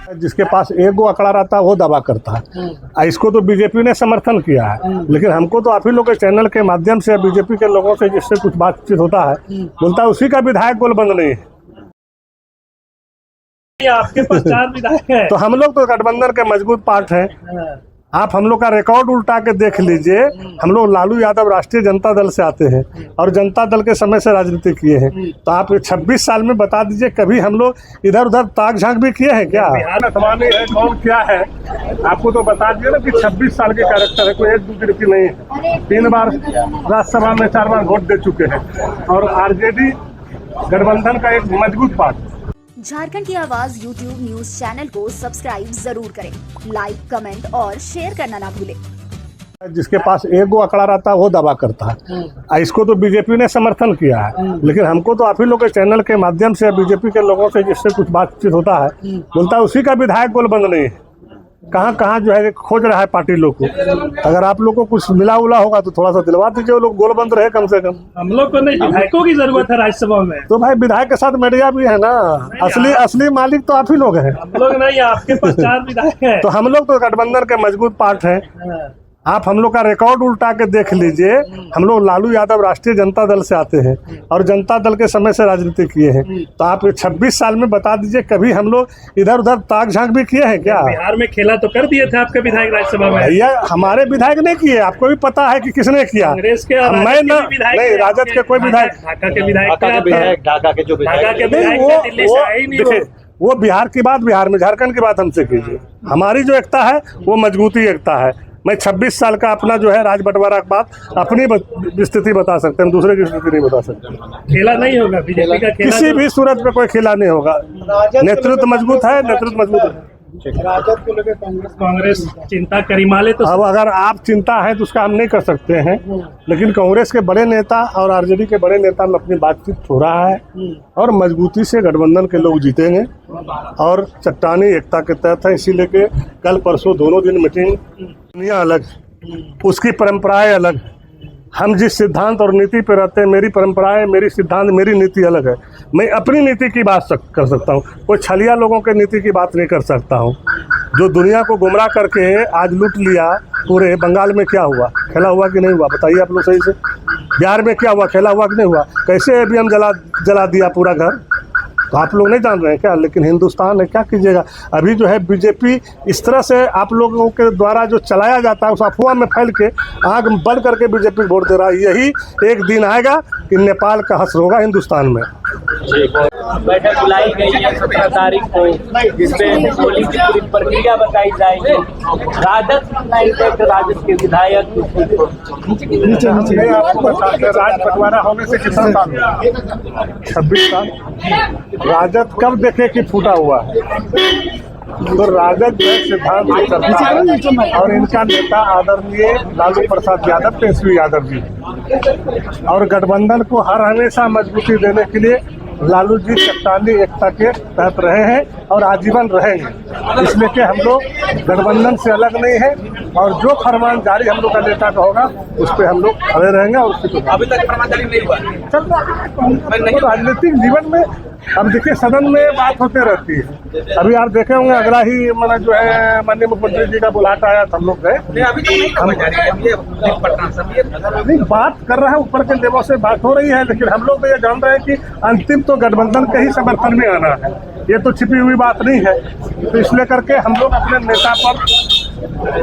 जिसके पास एक गो आंकड़ा रहता है वो दावा करता है। इसको तो बीजेपी ने समर्थन किया है, लेकिन हमको तो आप ही लोग के चैनल के माध्यम से बीजेपी के लोगों से जिससे कुछ बातचीत होता है, बोलता है उसी का विधायक गोलबंद नहीं है। आपके पास 4 विधायक है, तो हम लोग तो गठबंधन के मजबूत पार्ट हैं। आप हम लोग का रिकॉर्ड उल्टा के देख लीजिए। हम लोग लालू यादव राष्ट्रीय जनता दल से आते हैं और जनता दल के समय से राजनीति किए हैं। तो आप 26 साल में बता दीजिए कभी हम लोग इधर उधर ताक झांक भी किए हैं क्या? बिहार में सवाल है कौन क्या है, आपको तो बता दिया ना कि 26 साल के कैरेक्टर है, कोई एक दूसरे की नहीं है। 3 बार राज्यसभा में 4 बार वोट दे चुके हैं और आरजेडी गठबंधन का एक मजबूत पार्ट। झारखंड की आवाज YouTube न्यूज चैनल को सब्सक्राइब जरूर करें, लाइक, कमेंट और शेयर करना ना भूलें। जिसके पास एक गो आंकड़ा रहता है वो दावा करता है। इसको तो बीजेपी ने समर्थन किया है, लेकिन हमको तो आप ही लोग के चैनल के माध्यम से बीजेपी के लोगों से जिससे कुछ बातचीत होता है, बोलता है उसी का विधायक गोलबंद नहीं है। कहाँ कहाँ जो है खोज रहा है पार्टी लोग को। अगर आप लोग को कुछ मिला उला होगा तो थोड़ा सा दिलवा दीजिए, वो लोग गोलबंद रहे कम से कम। हम लोग को नहीं, विधायकों की जरूरत है राज्यसभा में। तो भाई विधायक के साथ मीडिया भी है ना, असली मालिक तो आप ही लोग हैं। हम लोग नहीं, आपके पास 4 विधायक है। तो हम लोग तो गठबंधन के मजबूत पार्ट हैं। आप हम लोग का रिकॉर्ड उल्टा के देख लीजिए। हम लोग लालू यादव राष्ट्रीय जनता दल से आते हैं और जनता दल के समय से राजनीति किए हैं। तो आप 26 साल में बता दीजिए कभी हम लोग इधर उधर ताक झांक भी किए हैं क्या? बिहार में खेला तो कर दिए थे आपके विधायक राज्यसभा में। भैया हमारे विधायक ने किए, आपको भी पता है कि किसने किया। कांग्रेस के, मैं नहीं, राजद के कोई विधायक, ढाका के विधायक, ढाका के जो देखिए वो बिहार की बात बिहार में, झारखंड की बात हमसे कीजिए। हमारी जो एकता है वो मजबूती एकता है। मैं 26 साल का अपना जो है राज बंटवारा के बाद अपनी स्थिति बता सकते हैं, दूसरे की स्थिति नहीं बता सकते। खेला नहीं होगा बीजेपी का, किसी भी सूरत में कोई खेला नहीं होगा। नेतृत्व मजबूत है, नेतृत्व मजबूत है। राजद को लेकर कांग्रेस चिंता करी माले तो अब अगर आप चिंता है तो उसका हम नहीं कर सकते हैं, लेकिन कांग्रेस के बड़े नेता और आरजेडी के बड़े नेता में अपनी बातचीत हो रहा है और मजबूती से गठबंधन के लोग जीतेंगे और चट्टानी एकता के तहत है। इसीलिए के कल परसों दोनों दिन मीटिंग, दुनिया अलग, उसकी परंपराएं अलग। हम जिस सिद्धांत और नीति पे रहते हैं, मेरी परंपराएं, मेरी सिद्धांत, मेरी नीति अलग है। मैं अपनी नीति की बात कर सकता हूँ, कोई छलिया लोगों के नीति की बात नहीं कर सकता हूँ। जो दुनिया को गुमराह करके आज लूट लिया, पूरे बंगाल में क्या हुआ, खेला हुआ कि नहीं हुआ? बताइए आप लोग सही से। बिहार में क्या हुआ, खेला हुआ कि नहीं हुआ? कैसे अभी हम जला दिया पूरा घर, तो आप लोग नहीं जान रहे हैं क्या? लेकिन हिंदुस्तान है, क्या कीजिएगा। अभी जो है बीजेपी इस तरह से आप लोगों के द्वारा जो चलाया जाता है, उस अफवाह में फैल के आग बंद करके बीजेपी वोट दे रहा है। यही एक दिन आएगा कि नेपाल का हश्र होगा हिंदुस्तान में। बैठक बुलाई गई है 17 तारीख को, जिसमें होली की पूरी प्रक्रिया बताई जाएगी। राजद के विधायक राज बंटवारा होने से कितना साल हुआ? 26 साल। राजद कब देखे कि फूटा हुआ है? तो राजद जो सिद्धांत से चलता है और इनका नेता आदरणीय लालू प्रसाद यादव, तेजस्वी यादव जी, और गठबंधन को हर हमेशा मजबूती देने के लिए लालू जी चट्टानी एकता के तहत रहे हैं और आजीवन रहेंगे। इसलिए कि हम लोग गठबंधन से अलग नहीं है और जो फरमान जारी हम लोग का नेता का होगा उस पर हम लोग खड़े रहेंगे। और उसकी अभी तक फरमान जारी नहीं हुआ चल रहा है। तो राजनीतिक जीवन में अब देखिए सदन में बात होते रहती है। अभी आप देखे होंगे अगला ही मैंने जो है माननीय मुख्यमंत्री जी का बुलाहट आया, हम लोग गए। नहीं बात कर रहे हैं, ऊपर के लेवल से बात हो रही है, लेकिन हम लोग तो ये जान रहे हैं कि अंतिम तो गठबंधन के ही समर्थन में आना है। ये तो छिपी हुई बात नहीं है। तो इसलिए करके हम लोग अपने नेता पर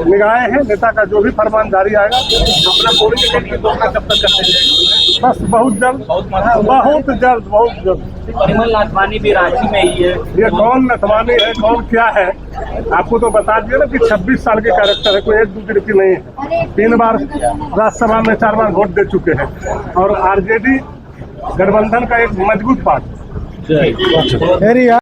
निगाहें हैं। नेता का जो भी फरमान जारी आएगा अपना पूरी कब तक करते हैं, बस बहुत जल्द, बहुत जल्द। परिमल नाथवानी भी रांची में ही है। ये कौन नथवानी है, कौन क्या है, आपको तो बता दिया ना कि 26 साल के कैरेक्टर है, कोई एक दूसरे की नहीं है। 3 बार राज्यसभा में 4 बार वोट दे चुके हैं और आरजेडी गठबंधन का एक मजबूत पार्ट।